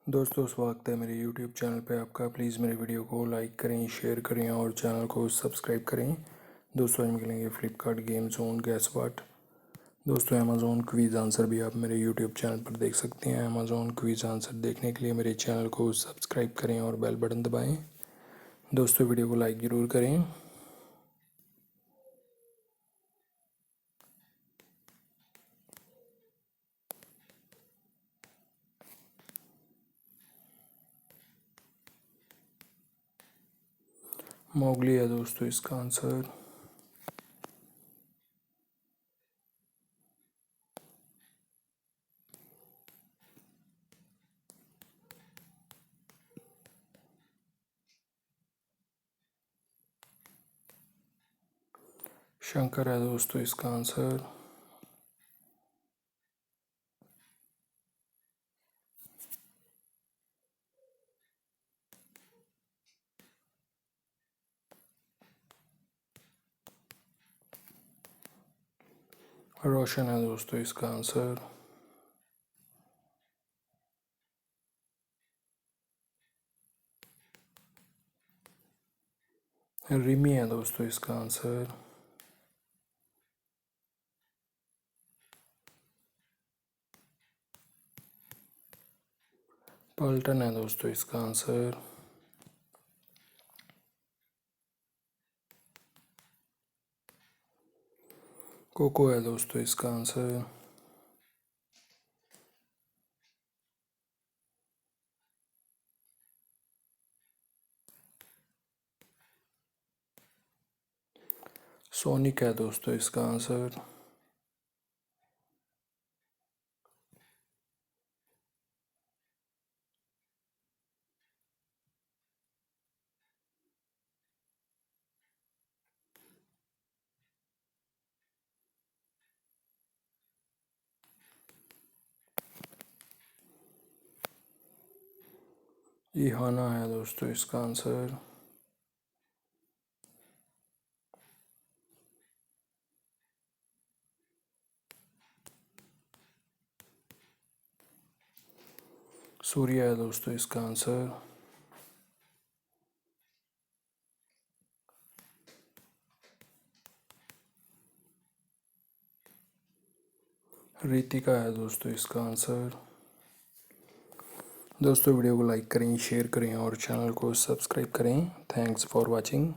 दोस्तों स्वागत है मेरे YouTube चैनल पे आपका। प्लीज़ मेरे वीडियो को लाइक करें, शेयर करें और चैनल को सब्सक्राइब करें। दोस्तों आज मिलेंगे फ्लिपकार्ट गेम जोन गैस वाट। दोस्तों अमेज़ॉन क्विज़ आंसर भी आप मेरे YouTube चैनल पर देख सकते हैं। अमेज़ॉन क्विज़ आंसर देखने के लिए मेरे चैनल को सब्सक्राइब करें और बेल बटन दबाएँ। दोस्तों वीडियो को लाइक ज़रूर करें। मोगली है दोस्तों इसका आंसर। शंकर है दोस्तों इसका आंसर। रोशन है दोस्तों इसका आंसर। रिमी है दोस्तों इसका आंसर। पल्टन है दोस्तों इसका आंसर। कोको है दोस्तों इसका आंसर। सोनिक है दोस्तों इसका आंसर। इहाना है दोस्तों इसका आंसर। सूर्य है दोस्तों इसका आंसर। रितिका है दोस्तों इसका आंसर। दोस्तों वीडियो को लाइक करें, शेयर करें और चैनल को सब्सक्राइब करें। Thanks for watching.